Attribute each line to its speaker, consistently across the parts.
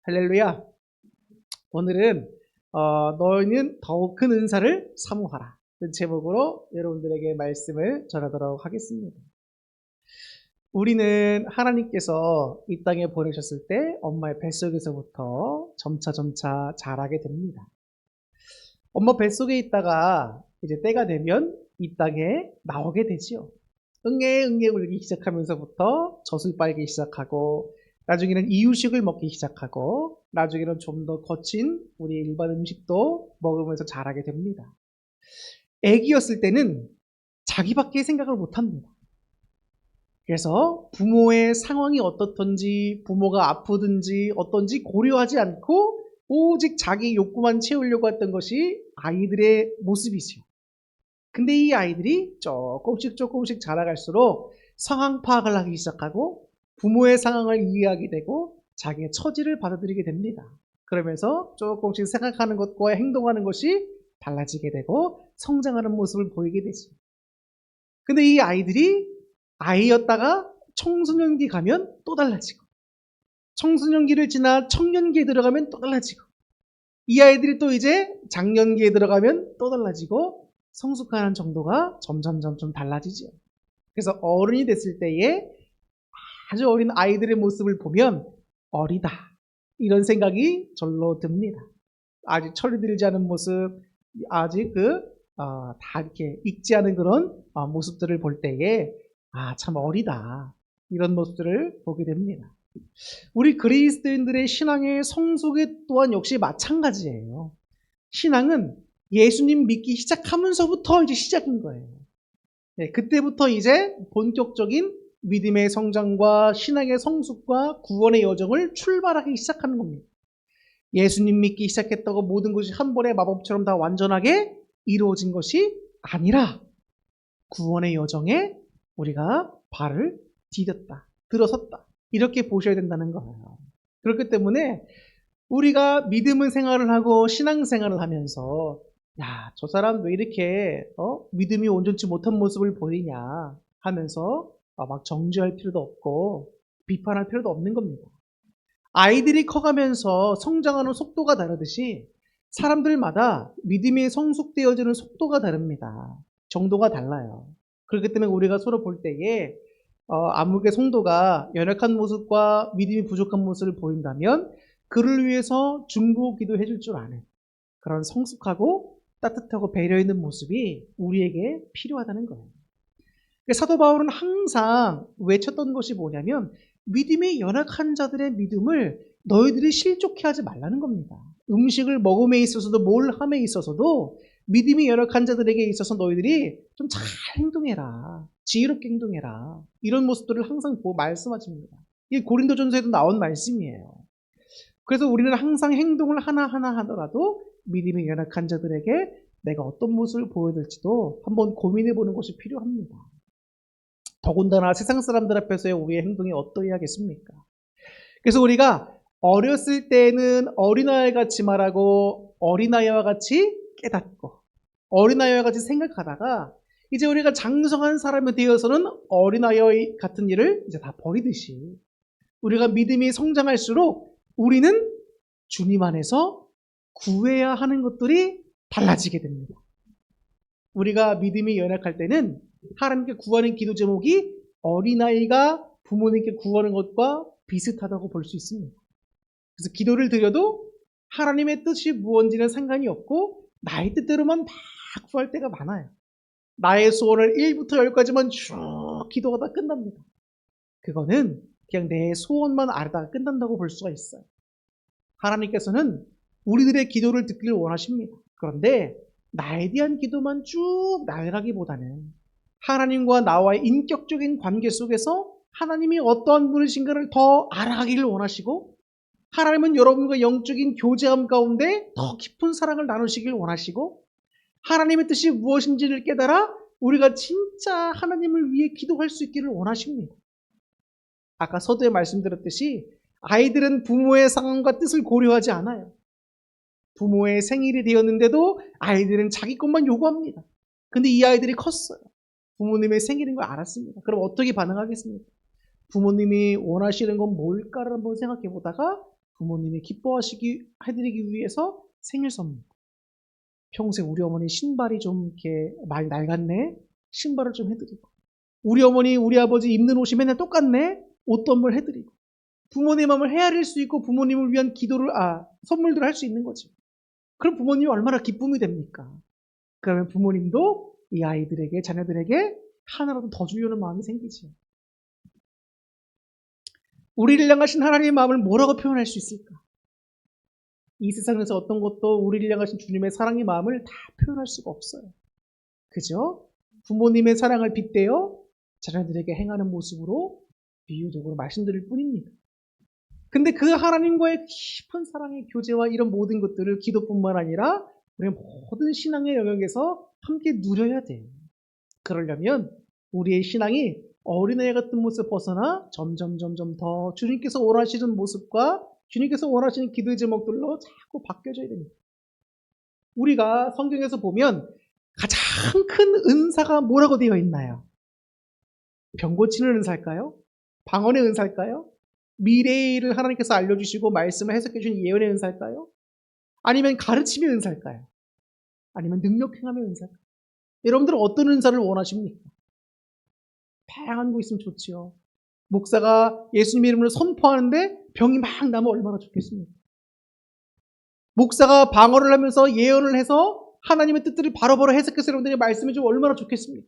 Speaker 1: 할렐루야. 오늘은 너희는 더욱 큰 은사를 사모하라 제목으로 여러분들에게 말씀을 전하도록 하겠습니다. 우리는 하나님께서 이 땅에 보내셨을 때 엄마의 뱃속에서부터 점차 자라게 됩니다. 엄마 뱃속에 있다가 이제 때가 되면 이 땅에 나오게 되지요. 응애 울기 시작하면서부터 젖을 빨기 시작하고, 나중에는 이유식을 먹기 시작하고, 나중에는 좀 더 거친 우리 일반 음식도 먹으면서 자라게 됩니다. 애기였을 때는 자기밖에 생각을 못합니다. 그래서 부모의 상황이 어떻든지, 부모가 아프든지 어떤지 고려하지 않고 오직 자기 욕구만 채우려고 했던 것이 아이들의 모습이지요. 근데 이 아이들이 조금씩 자라갈수록 상황 파악을 하기 시작하고 부모의 상황을 이해하게 되고 자기의 처지를 받아들이게 됩니다. 그러면서 조금씩 생각하는 것과 행동하는 것이 달라지게 되고 성장하는 모습을 보이게 되죠. 근데 이 아이들이 아이였다가 청소년기 가면 또 달라지고, 청소년기를 지나 청년기에 들어가면 또 달라지고, 이 아이들이 또 이제 장년기에 들어가면 또 달라지고, 성숙하는 정도가 점점 달라지죠. 그래서 어른이 됐을 때에 아주 어린 아이들의 모습을 보면 어리다, 이런 생각이 절로 듭니다. 아직 철이 들지 않은 모습, 아직 다 이렇게 익지 않은 그런 모습들을 볼 때에 참 어리다, 이런 모습들을 보게 됩니다. 우리 그리스도인들의 신앙의 성숙에 또한 역시 마찬가지예요. 신앙은 예수님 믿기 시작하면서부터 이제 시작인 거예요. 네, 그때부터 이제 본격적인 믿음의 성장과 신앙의 성숙과 구원의 여정을 출발하기 시작하는 겁니다. 예수님 믿기 시작했다고 모든 것이 한 번에 마법처럼 다 완전하게 이루어진 것이 아니라 구원의 여정에 우리가 발을 디뎠다, 들어섰다, 이렇게 보셔야 된다는 거예요. 그렇기 때문에 우리가 믿음의 생활을 하고 신앙생활을 하면서 저 사람 왜 이렇게 믿음이 온전치 못한 모습을 보이냐 하면서 막 정죄할 필요도 없고 비판할 필요도 없는 겁니다. 아이들이 커가면서 성장하는 속도가 다르듯이 사람들마다 믿음이 성숙되어지는 속도가 다릅니다. 정도가 달라요. 그렇기 때문에 우리가 서로 볼 때에 아무개 성도가 연약한 모습과 믿음이 부족한 모습을 보인다면 그를 위해서 중보 기도해 줄 줄 아는 그런 성숙하고 따뜻하고 배려 있는 모습이 우리에게 필요하다는 거예요. 사도 바울은 항상 외쳤던 것이 뭐냐면 믿음이 연약한 자들의 믿음을 너희들이 실족해 하지 말라는 겁니다. 음식을 먹음에 있어서도 뭘 함에 있어서도 믿음이 연약한 자들에게 있어서 너희들이 좀 잘 행동해라, 지혜롭게 행동해라, 이런 모습들을 항상 말씀하십니다. 이게 고린도전서에도 나온 말씀이에요. 그래서 우리는 항상 행동을 하나하나 하더라도 믿음이 연약한 자들에게 내가 어떤 모습을 보여야 될지도 한번 고민해 보는 것이 필요합니다. 더군다나 세상 사람들 앞에서의 우리의 행동이 어떠해야겠습니까? 그래서 우리가 어렸을 때는 어린아이 같이 말하고 어린아이와 같이 깨닫고 어린아이와 같이 생각하다가 이제 우리가 장성한 사람이 되어서는 어린아이 같은 일을 이제 다 버리듯이 우리가 믿음이 성장할수록 우리는 주님 안에서 구해야 하는 것들이 달라지게 됩니다. 우리가 믿음이 연약할 때는 하나님께 구하는 기도 제목이 어린아이가 부모님께 구하는 것과 비슷하다고 볼 수 있습니다. 그래서 기도를 드려도 하나님의 뜻이 무언지는 상관이 없고 나의 뜻대로만 다 구할 때가 많아요. 나의 소원을 1부터 10까지만 쭉 기도하다 끝납니다. 그거는 그냥 내 소원만 아르다가 끝난다고 볼 수가 있어요. 하나님께서는 우리들의 기도를 듣기를 원하십니다. 그런데 나에 대한 기도만 쭉 나열하기보다는 하나님과 나와의 인격적인 관계 속에서 하나님이 어떠한 분이신가를 더 알아가기를 원하시고, 하나님은 여러분과 영적인 교제함 가운데 더 깊은 사랑을 나누시길 원하시고, 하나님의 뜻이 무엇인지를 깨달아 우리가 진짜 하나님을 위해 기도할 수 있기를 원하십니다. 아까 서두에 말씀드렸듯이 아이들은 부모의 상황과 뜻을 고려하지 않아요. 부모의 생일이 되었는데도 아이들은 자기 것만 요구합니다. 근데 이 아이들이 컸어요. 부모님의 생일인 걸 알았습니다. 그럼 어떻게 반응하겠습니까? 부모님이 원하시는 건 뭘까를 한번 생각해 보다가 부모님이 해드리기 위해서 생일 선물. 평생 우리 어머니 신발이 좀 이렇게 많이 낡았네? 신발을 좀 해드리고. 우리 어머니, 우리 아버지 입는 옷이 맨날 똑같네? 옷도 한번 해드리고. 부모님 마음을 헤아릴 수 있고 부모님을 위한 선물들을 할 수 있는 거지. 그럼 부모님이 얼마나 기쁨이 됩니까? 그러면 부모님도 이 아이들에게, 자녀들에게 하나라도 더 주려는 마음이 생기지. 우리를 향하신 하나님의 마음을 뭐라고 표현할 수 있을까? 이 세상에서 어떤 것도 우리를 향하신 주님의 사랑의 마음을 다 표현할 수가 없어요. 그죠? 부모님의 사랑을 빗대어 자녀들에게 행하는 모습으로 비유적으로 말씀드릴 뿐입니다. 근데 그 하나님과의 깊은 사랑의 교제와 이런 모든 것들을 기도뿐만 아니라 우리 모든 신앙의 영역에서 함께 누려야 돼요. 그러려면 우리의 신앙이 어린애 같은 모습을 벗어나 점점 더 주님께서 원하시는 모습과 주님께서 원하시는 기도의 제목들로 자꾸 바뀌어져야 됩니다. 우리가 성경에서 보면 가장 큰 은사가 뭐라고 되어 있나요? 병 고치는 은사일까요? 방언의 은사일까요? 미래의 일을 하나님께서 알려주시고 말씀을 해석해 주신 예언의 은사일까요? 아니면 가르침의 은사일까요? 아니면 능력 행함의 은사일까요? 여러분들은 어떤 은사를 원하십니까? 다양한 거 있으면 좋지요. 목사가 예수님 이름으로 선포하는데 병이 막 나면 얼마나 좋겠습니까? 목사가 방언을 하면서 예언을 해서 하나님의 뜻들을 바로바로 해석해서 여러분들이 말씀해 주면 얼마나 좋겠습니까?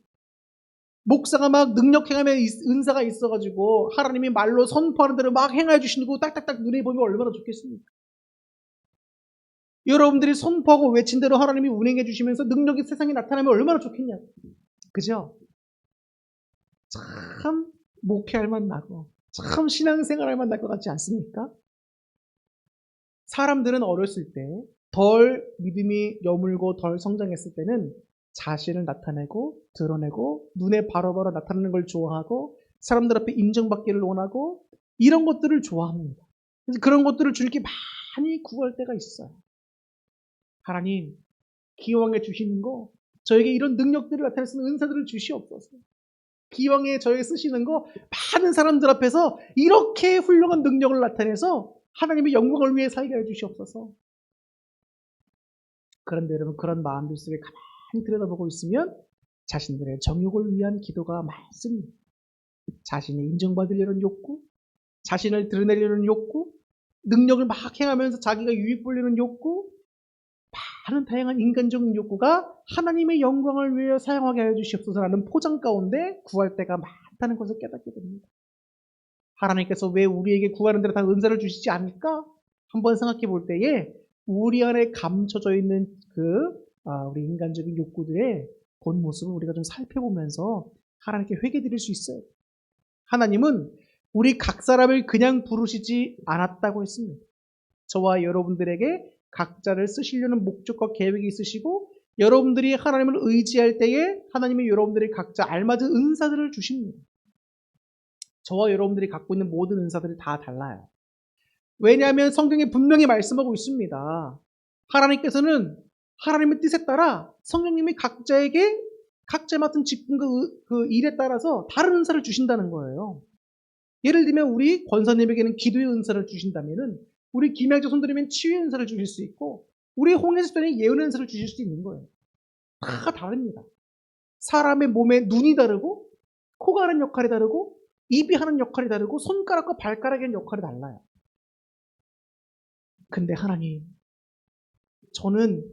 Speaker 1: 목사가 막 능력 행함의 은사가 있어가지고 하나님이 말로 선포하는 대로 막 행해 주시는 거 딱딱딱 눈에 보면 얼마나 좋겠습니까? 여러분들이 선포하고 외친 대로 하나님이 운행해 주시면서 능력이 세상에 나타나면 얼마나 좋겠냐고. 그죠? 참 목회할 만 나고 참 신앙생활할 만 날 것 같지 않습니까? 사람들은 어렸을 때 덜 믿음이 여물고 덜 성장했을 때는 자신을 나타내고 드러내고 눈에 바로바로 나타나는 걸 좋아하고 사람들 앞에 인정받기를 원하고 이런 것들을 좋아합니다. 그래서 그런 것들을 주님께 많이 구할 때가 있어요. 하나님, 기왕에 주시는 거 저에게 이런 능력들을 나타낼 수 있는 은사들을 주시옵소서. 기왕에 저에게 쓰시는 거 많은 사람들 앞에서 이렇게 훌륭한 능력을 나타내서 하나님의 영광을 위해 살게 해주시옵소서. 그런데 여러분 그런 마음들 속에 가만히 들여다보고 있으면 자신들의 정욕을 위한 기도가 많습니다. 자신이 인정받으려는 욕구, 자신을 드러내려는 욕구, 능력을 막 행하면서 자기가 유익 보려는 욕구, 많은 다양한 인간적인 욕구가 하나님의 영광을 위해 사용하게 해주시옵소서라는 포장 가운데 구할 때가 많다는 것을 깨닫게 됩니다. 하나님께서 왜 우리에게 구하는 대로 다 은사를 주시지 않을까? 한번 생각해 볼 때에 우리 안에 감춰져 있는 우리 인간적인 욕구들의 본 모습을 우리가 좀 살펴보면서 하나님께 회개드릴 수 있어요. 하나님은 우리 각 사람을 그냥 부르시지 않았다고 했습니다. 저와 여러분들에게 각자를 쓰시려는 목적과 계획이 있으시고 여러분들이 하나님을 의지할 때에 하나님이 여러분들이 각자 알맞은 은사들을 주십니다. 저와 여러분들이 갖고 있는 모든 은사들이 다 달라요. 왜냐하면 성경에 분명히 말씀하고 있습니다. 하나님께서는 하나님의 뜻에 따라 성령님이 각자에게 각자 맡은 직분과 그 일에 따라서 다른 은사를 주신다는 거예요. 예를 들면 우리 권사님에게는 기도의 은사를 주신다면은 우리 김양재 손들이면 치유의 은사를 주실 수 있고 우리 홍혜수 때는 예언의 은사를 주실 수 있는 거예요. 다 다릅니다. 사람의 몸에 눈이 다르고 코가 하는 역할이 다르고 입이 하는 역할이 다르고 손가락과 발가락의 하는 역할이 달라요. 근데 하나님, 저는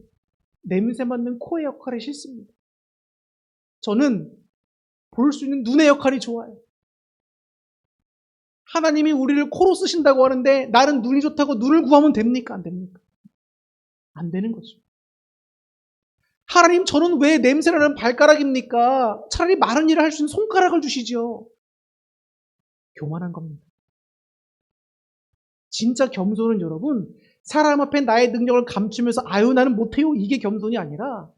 Speaker 1: 냄새 맡는 코의 역할이 싫습니다. 저는 볼 수 있는 눈의 역할이 좋아요. 하나님이 우리를 코로 쓰신다고 하는데 나는 눈이 좋다고 눈을 구하면 됩니까? 안 됩니까? 안 되는 거죠. 하나님, 저는 왜 냄새나는 발가락입니까? 차라리 많은 일을 할 수 있는 손가락을 주시죠. 교만한 겁니다. 진짜 겸손은 여러분, 사람 앞에 나의 능력을 감추면서 아유 나는 못해요 이게 겸손이 아니라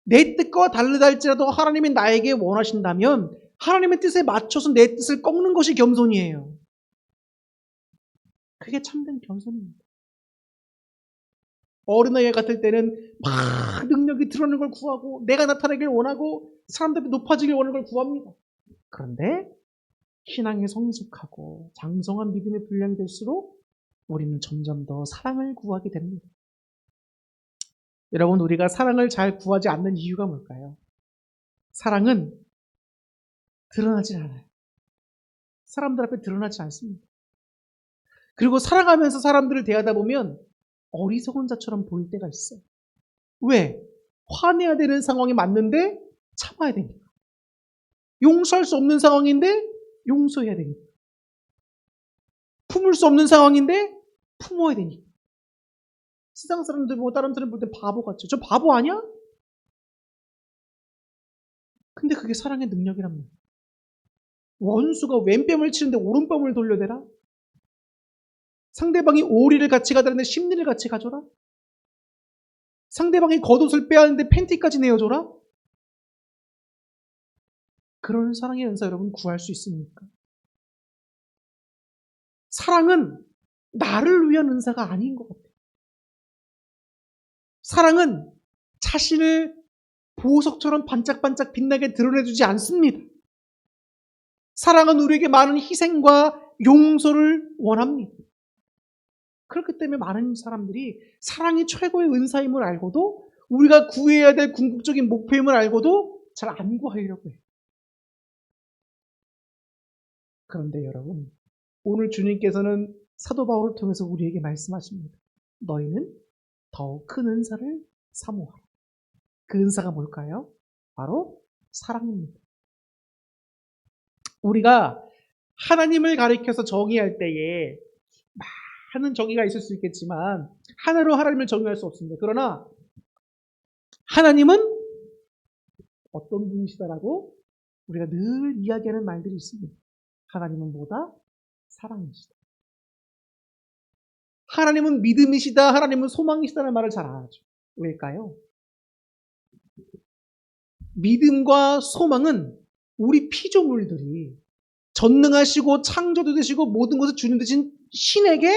Speaker 1: 내 뜻과 다르다 할지라도 하나님이 나에게 원하신다면 하나님의 뜻에 맞춰서 내 뜻을 꺾는 것이 겸손이에요. 그게 참된 겸손입니다. 어린아이 같을 때는 막 능력이 드러나는 걸 구하고 내가 나타나길 원하고 사람들 앞에 높아지길 원하는 걸 구합니다. 그런데 신앙에 성숙하고 장성한 믿음의 분량이 될수록 우리는 점점 더 사랑을 구하게 됩니다. 여러분, 우리가 사랑을 잘 구하지 않는 이유가 뭘까요? 사랑은 드러나질 않아요. 사람들 앞에 드러나지 않습니다. 그리고 살아가면서 사람들을 대하다 보면 어리석은 자처럼 보일 때가 있어요. 왜? 화내야 되는 상황이 맞는데 참아야 되니까. 용서할 수 없는 상황인데 용서해야 되니까. 품을 수 없는 상황인데 품어야 되니까. 세상 사람들 보고 다른 사람 볼 때 바보 같죠. 저 바보 아니야? 근데 그게 사랑의 능력이란 말이에요. 원수가 왼뺨을 치는데 오른뺨을 돌려대라? 상대방이 오리를 같이 가자는데 심리를 같이 가줘라? 상대방이 겉옷을 빼야하는데 팬티까지 내어줘라? 그런 사랑의 은사 여러분 구할 수 있습니까? 사랑은 나를 위한 은사가 아닌 것 같아요. 사랑은 자신을 보석처럼 반짝반짝 빛나게 드러내주지 않습니다. 사랑은 우리에게 많은 희생과 용서를 원합니다. 그렇기 때문에 많은 사람들이 사랑이 최고의 은사임을 알고도 우리가 구해야 될 궁극적인 목표임을 알고도 잘 안 구하려고 해요. 그런데 여러분, 오늘 주님께서는 사도 바울을 통해서 우리에게 말씀하십니다. 너희는 더욱 큰 은사를 사모하라. 그 은사가 뭘까요? 바로 사랑입니다. 우리가 하나님을 가리켜서 정의할 때에 많은 정의가 있을 수 있겠지만 하나로 하나님을 정의할 수 없습니다. 그러나 하나님은 어떤 분이시다라고 우리가 늘 이야기하는 말들이 있습니다. 하나님은 뭐다? 사랑이시다. 하나님은 믿음이시다. 하나님은 소망이시다는 말을 잘 안 하죠. 왜일까요? 믿음과 소망은 우리 피조물들이 전능하시고 창조도 되시고 모든 것을 주님 되신 신에게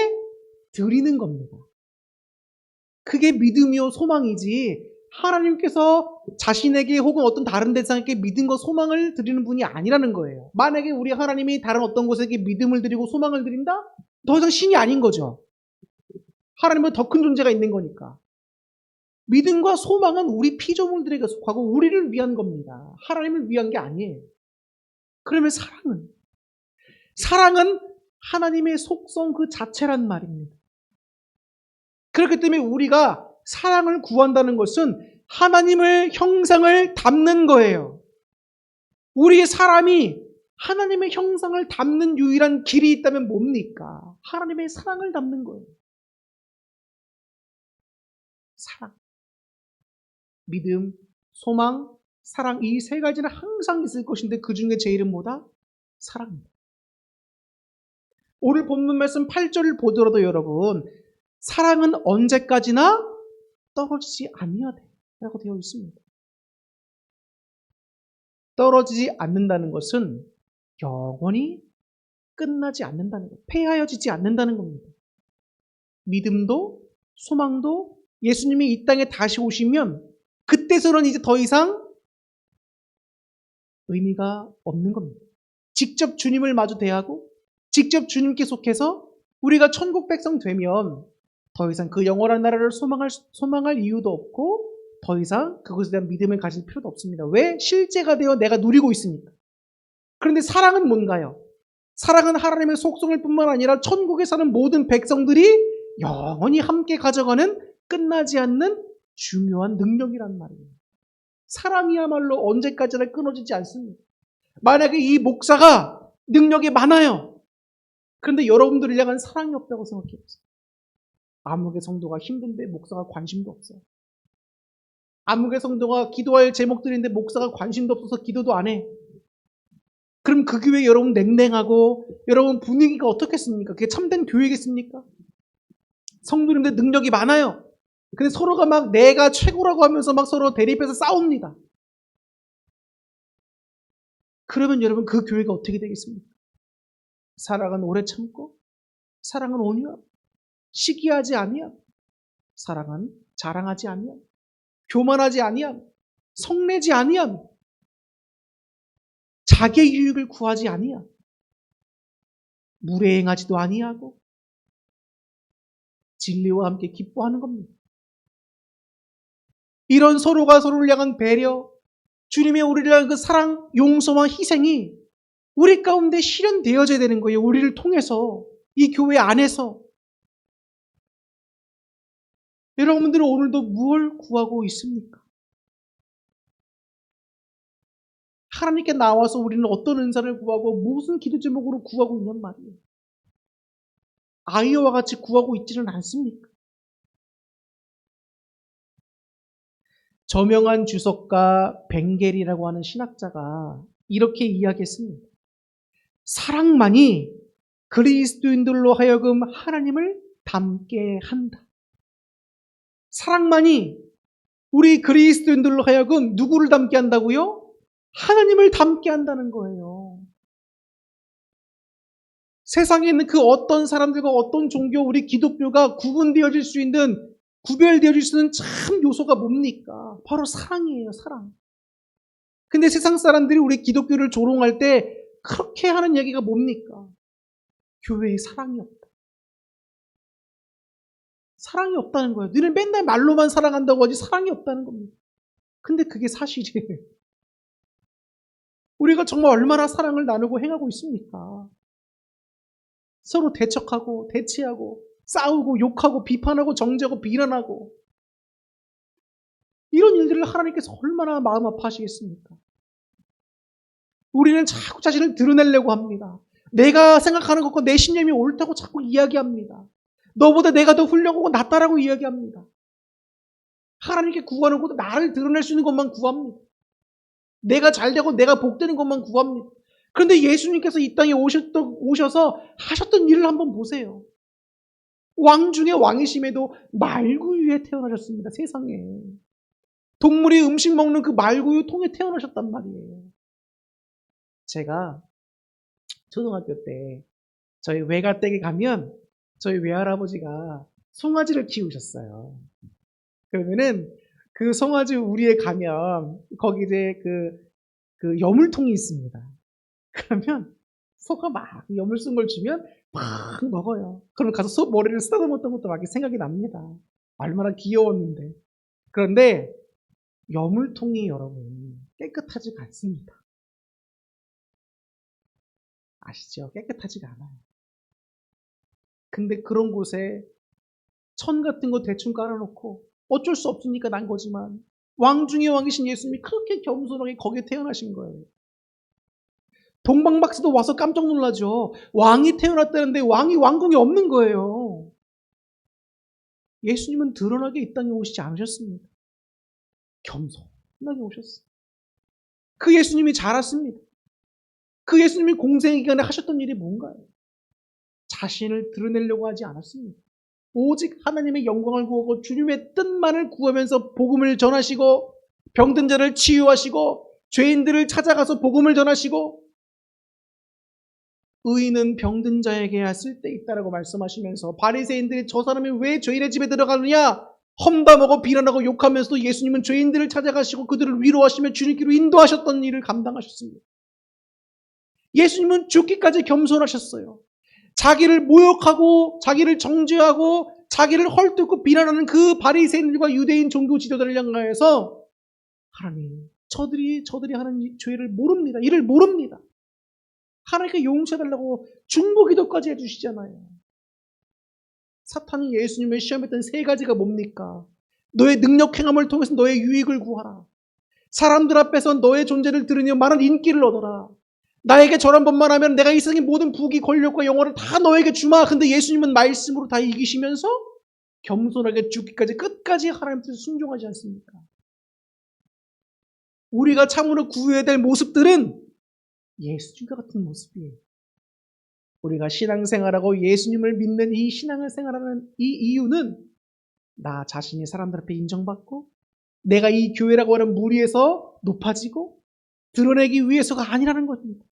Speaker 1: 드리는 겁니다. 그게 믿음이요 소망이지 하나님께서 자신에게 혹은 어떤 다른 대상에게 믿음과 소망을 드리는 분이 아니라는 거예요. 만약에 우리 하나님이 다른 어떤 곳에게 믿음을 드리고 소망을 드린다? 더 이상 신이 아닌 거죠. 하나님은 더 큰 존재가 있는 거니까. 믿음과 소망은 우리 피조물들에게 속하고 우리를 위한 겁니다. 하나님을 위한 게 아니에요. 그러면 사랑은 하나님의 속성 그 자체란 말입니다. 그렇기 때문에 우리가 사랑을 구한다는 것은 하나님의 형상을 담는 거예요. 우리의 사람이 하나님의 형상을 담는 유일한 길이 있다면 뭡니까? 하나님의 사랑을 담는 거예요. 사랑. 믿음, 소망, 사랑 이 세 가지는 항상 있을 것인데 그 중에 제일은 뭐다? 사랑입니다. 오늘 본문 말씀 8절을 보더라도 여러분 사랑은 언제까지나 떨어지지 아니하되 라고 되어 있습니다. 떨어지지 않는다는 것은 영원히 끝나지 않는다는 것, 폐하여지지 않는다는 겁니다. 믿음도 소망도 예수님이 이 땅에 다시 오시면 그때서는 이제 더 이상 의미가 없는 겁니다. 직접 주님을 마주 대하고 직접 주님께 속해서 우리가 천국 백성 되면 더 이상 그 영원한 나라를 소망할 이유도 없고 더 이상 그것에 대한 믿음을 가질 필요도 없습니다. 왜? 실제가 되어 내가 누리고 있으니까. 그런데 사랑은 뭔가요? 사랑은 하나님의 속성일 뿐만 아니라 천국에 사는 모든 백성들이 영원히 함께 가져가는 끝나지 않는 중요한 능력이란 말이에요. 사랑이야말로 언제까지나 끊어지지 않습니다. 만약에 이 목사가 능력이 많아요. 그런데 여러분들을 향한 사랑이 없다고 생각해보세요. 암흑의 성도가 힘든데 목사가 관심도 없어요. 암흑의 성도가 기도할 제목들인데 목사가 관심도 없어서 기도도 안 해. 그럼 그 교회 여러분 냉랭하고 여러분 분위기가 어떻겠습니까? 그게 참된 교회겠습니까? 성도님들 능력이 많아요. 근데 서로가 막 내가 최고라고 하면서 막 서로 대립해서 싸웁니다. 그러면 여러분 그 교회가 어떻게 되겠습니까? 사랑은 오래 참고 사랑은 온유하고 시기하지 아니함. 사랑은 자랑하지 아니함. 교만하지 아니함. 성내지 아니함. 자기의 유익을 구하지 아니함. 무례행하지도 아니하고 진리와 함께 기뻐하는 겁니다. 이런 서로가 서로를 향한 배려, 주님의 우리를 향한 그 사랑, 용서와 희생이 우리 가운데 실현되어져야 되는 거예요. 우리를 통해서, 이 교회 안에서. 여러분들은 오늘도 무엇을 구하고 있습니까? 하나님께 나와서 우리는 어떤 은사를 구하고 무슨 기도 제목으로 구하고 있냔 말이에요. 아이와 같이 구하고 있지는 않습니까? 저명한 주석가 벵겔이라고 하는 신학자가 이렇게 이야기했습니다. 사랑만이 그리스도인들로 하여금 하나님을 닮게 한다. 사랑만이 우리 그리스도인들로 하여금 누구를 닮게 한다고요? 하나님을 닮게 한다는 거예요. 세상에 있는 그 어떤 사람들과 어떤 종교, 우리 기독교가 구분되어질 수 있는, 구별되어질 수 있는 참 요소가 뭡니까? 바로 사랑이에요, 사랑. 근데 세상 사람들이 우리 기독교를 조롱할 때 그렇게 하는 얘기가 뭡니까? 교회에 사랑이 없다. 사랑이 없다는 거예요. 너는 맨날 말로만 사랑한다고 하지 사랑이 없다는 겁니다. 근데 그게 사실이에요. 우리가 정말 얼마나 사랑을 나누고 행하고 있습니까? 서로 대척하고 대치하고 싸우고 욕하고 비판하고 정죄하고 비난하고 이런 일들을 하나님께서 얼마나 마음 아파하시겠습니까? 우리는 자꾸 자신을 드러내려고 합니다. 내가 생각하는 것과 내 신념이 옳다고 자꾸 이야기합니다. 너보다 내가 더 훌륭하고 낫다라고 이야기합니다. 하나님께 구하는 것도 나를 드러낼 수 있는 것만 구합니다. 내가 잘되고 내가 복되는 것만 구합니다. 그런데 예수님께서 이 땅에 오셔서 하셨던 일을 한번 보세요. 왕 중에 왕이심에도 말구유에 태어나셨습니다. 세상에. 동물이 음식 먹는 그 말구유 통에 태어나셨단 말이에요. 제가 초등학교 때 저희 외가댁에 가면 저희 외할아버지가 송아지를 키우셨어요. 그러면은 그 송아지 우리에 가면 거기 이제 그 여물통이 있습니다. 그러면 소가 막 여물 쓴 걸 주면 막 먹어요. 그럼 가서 소 머리를 쓰다듬었던 것도 막 생각이 납니다. 얼마나 귀여웠는데. 그런데 여물통이 여러분 깨끗하지가 않습니다. 아시죠? 깨끗하지가 않아요. 근데 그런 곳에 천 같은 거 대충 깔아놓고 어쩔 수 없으니까 난 거지만 왕 중에 왕이신 예수님이 그렇게 겸손하게 거기에 태어나신 거예요. 동방박사도 와서 깜짝 놀라죠. 왕이 태어났다는데 왕이 왕궁에 없는 거예요. 예수님은 드러나게 이 땅에 오시지 않으셨습니다. 겸손하게 오셨어요. 그 예수님이 자랐습니다. 그 예수님이 공생의 기간에 하셨던 일이 뭔가요? 자신을 드러내려고 하지 않았습니다. 오직 하나님의 영광을 구하고 주님의 뜻만을 구하면서 복음을 전하시고 병든 자를 치유하시고 죄인들을 찾아가서 복음을 전하시고 의인은 병든 자에게야 쓸데있다라고 말씀하시면서 바리새인들이 저 사람이 왜 죄인의 집에 들어가느냐 험담하고 비난하고 욕하면서도 예수님은 죄인들을 찾아가시고 그들을 위로하시며 주님께로 인도하셨던 일을 감당하셨습니다. 예수님은 죽기까지 겸손하셨어요. 자기를 모욕하고 자기를 정죄하고 자기를 헐뜯고 비난하는 그 바리새인들과 유대인 종교 지도자를 향하여서 하나님 저들이 하는 죄를 모릅니다. 이를 모릅니다. 하나님께 용서해달라고 중보기도까지 해주시잖아요. 사탄이 예수님을 시험했던 세 가지가 뭡니까? 너의 능력 행함을 통해서 너의 유익을 구하라. 사람들 앞에서 너의 존재를 드러내며 많은 인기를 얻어라. 나에게 저런 법만 하면 내가 이 세상의 모든 부귀 권력과 영화를 다 너에게 주마. 근데 예수님은 말씀으로 다 이기시면서 겸손하게 죽기까지 끝까지 하나님 뜻에 순종하지 않습니까? 우리가 참으로 구해야 될 모습들은 예수님과 같은 모습이에요. 우리가 신앙생활하고 예수님을 믿는 이 신앙을 생활하는 이 이유는 나 자신이 사람들 앞에 인정받고 내가 이 교회라고 하는 무리에서 높아지고 드러내기 위해서가 아니라는 것입니다.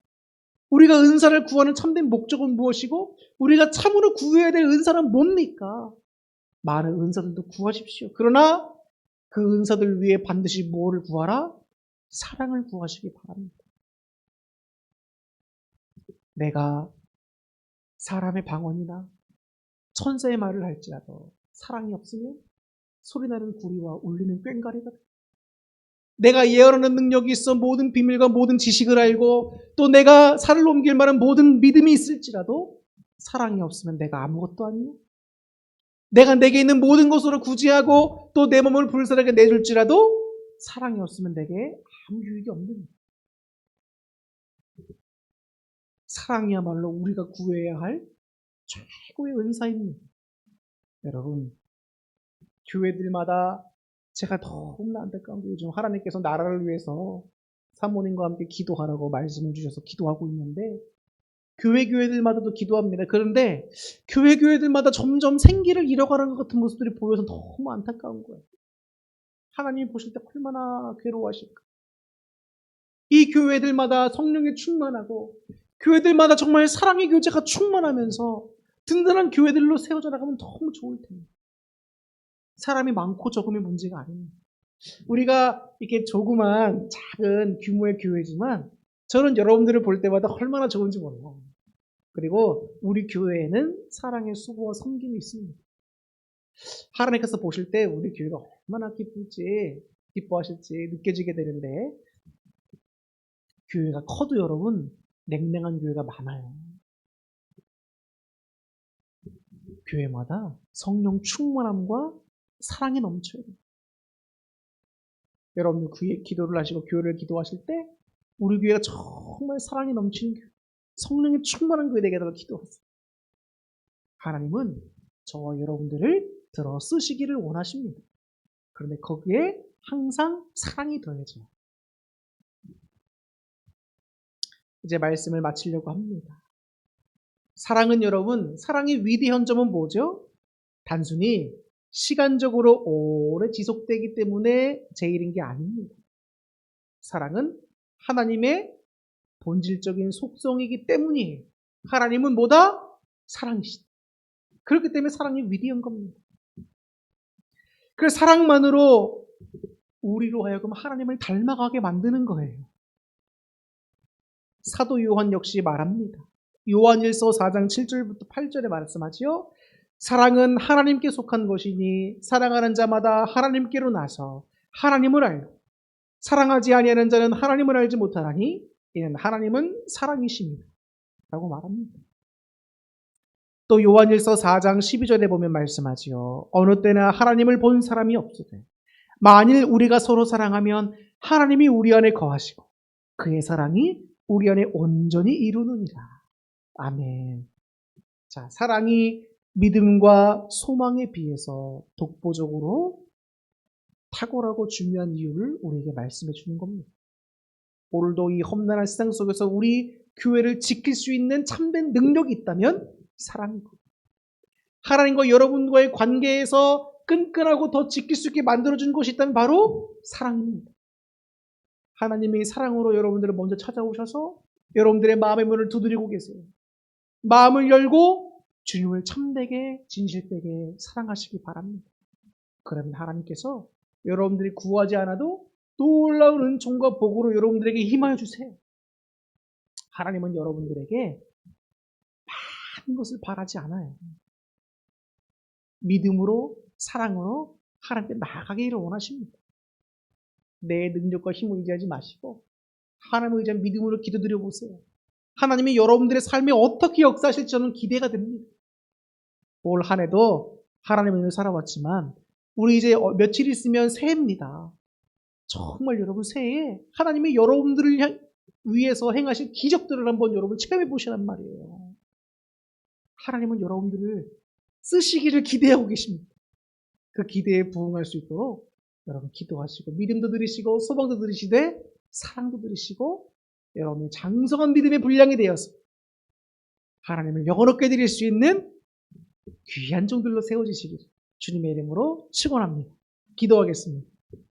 Speaker 1: 우리가 은사를 구하는 참된 목적은 무엇이고 우리가 참으로 구해야 될 은사는 뭡니까? 많은 은사들도 구하십시오. 그러나 그 은사들 위에 반드시 무엇을 구하라? 사랑을 구하시기 바랍니다. 내가 사람의 방언이나 천사의 말을 할지라도 사랑이 없으면 소리나는 구리와 울리는 꽹과리가 돼. 내가 예언하는 능력이 있어 모든 비밀과 모든 지식을 알고 또 내가 산을 옮길 만한 모든 믿음이 있을지라도 사랑이 없으면 내가 아무것도 아니요. 내가 내게 있는 모든 것으로 구제하고 또 내 몸을 불사르게 내줄지라도 사랑이 없으면 내게 아무 유익이 없는 거예요. 사랑이야말로 우리가 구해야 할 최고의 은사입니다. 여러분, 교회들마다 제가 너무나 안타까운 게 요즘 하나님께서 나라를 위해서 사모님과 함께 기도하라고 말씀을 주셔서 기도하고 있는데 교회들마다도 기도합니다. 그런데 교회들마다 점점 생기를 잃어가는 것 같은 모습들이 보여서 너무 안타까운 거예요. 하나님이 보실 때 얼마나 괴로워하실까. 이 교회들마다 성령이 충만하고 교회들마다 정말 사랑의 교제가 충만하면서 든든한 교회들로 세워져 나가면 너무 좋을 텐데 사람이 많고 적음이 문제가 아닙니다. 우리가 이렇게 조그만 작은 규모의 교회지만 저는 여러분들을 볼 때마다 얼마나 좋은지 몰라요. 그리고 우리 교회에는 사랑의 수고와 섬김이 있습니다. 하나님께서 보실 때 우리 교회가 얼마나 기쁠지 기뻐하실지 느껴지게 되는데 교회가 커도 여러분 냉랭한 교회가 많아요. 교회마다 성령 충만함과 사랑이 넘쳐요. 여러분들 기도를 하시고 교회를 기도하실 때 우리 교회가 정말 사랑이 넘치는 교회, 성령이 충만한 교회 되게 달라고 기도하세요. 하나님은 저와 여러분들을 들어 쓰시기를 원하십니다. 그런데 거기에 항상 사랑이 더해져요. 이제 말씀을 마치려고 합니다. 사랑은 여러분, 사랑의 위대한 점은 뭐죠? 단순히 시간적으로 오래 지속되기 때문에 제일인 게 아닙니다. 사랑은 하나님의 본질적인 속성이기 때문이에요. 하나님은 뭐다? 사랑이시다. 그렇기 때문에 사랑이 위대한 겁니다. 그 사랑만으로 우리로 하여금 하나님을 닮아가게 만드는 거예요. 사도 요한 역시 말합니다. 요한일서 4장 7절부터 8절에 말씀하지요. 사랑은 하나님께 속한 것이니 사랑하는 자마다 하나님께로 나서 하나님을 알고 사랑하지 아니하는 자는 하나님을 알지 못하나니 이는 하나님은 사랑이십니다. 라고 말합니다. 또 요한일서 4장 12절에 보면 말씀하지요. 어느 때나 하나님을 본 사람이 없으되 만일 우리가 서로 사랑하면 하나님이 우리 안에 거하시고 그의 사랑이 우리 안에 온전히 이루느니라. 아멘. 자, 사랑이 믿음과 소망에 비해서 독보적으로 탁월하고 중요한 이유를 우리에게 말씀해 주는 겁니다. 오늘도 이 험난한 세상 속에서 우리 교회를 지킬 수 있는 참된 능력이 있다면 사랑이고 하나님과 여러분과의 관계에서 끈끈하고 더 지킬 수 있게 만들어준 것이 있다면 바로 사랑입니다. 하나님이 사랑으로 여러분들을 먼저 찾아오셔서 여러분들의 마음의 문을 두드리고 계세요. 마음을 열고 주님을 참되게 진실되게 사랑하시기 바랍니다. 그러면 하나님께서 여러분들이 구하지 않아도 놀라운 은총과 복으로 여러분들에게 임하여 주세요. 하나님은 여러분들에게 많은 것을 바라지 않아요. 믿음으로 사랑으로 하나님께 나아가기를 원하십니다. 내 능력과 힘을 의지하지 마시고 하나님을 의지한 믿음으로 기도드려 보세요. 하나님이 여러분들의 삶에 어떻게 역사하실지 저는 기대가 됩니다. 올 한 해도 하나님의 은혜를 살아왔지만 우리 이제 며칠 있으면 새해입니다. 정말 여러분 새해에 하나님이 여러분들을 위해서 행하신 기적들을 한번 여러분 체험해 보시란 말이에요. 하나님은 여러분들을 쓰시기를 기대하고 계십니다. 그 기대에 부응할 수 있도록 여러분 기도하시고 믿음도 들이시고 소망도 들이시되 사랑도 들이시고 여러분의 장성한 믿음의 분량이 되어서 하나님을 영원롭게 드릴 수 있는 귀한 종들로 세워지시기를 주님의 이름으로 축원합니다. 기도하겠습니다.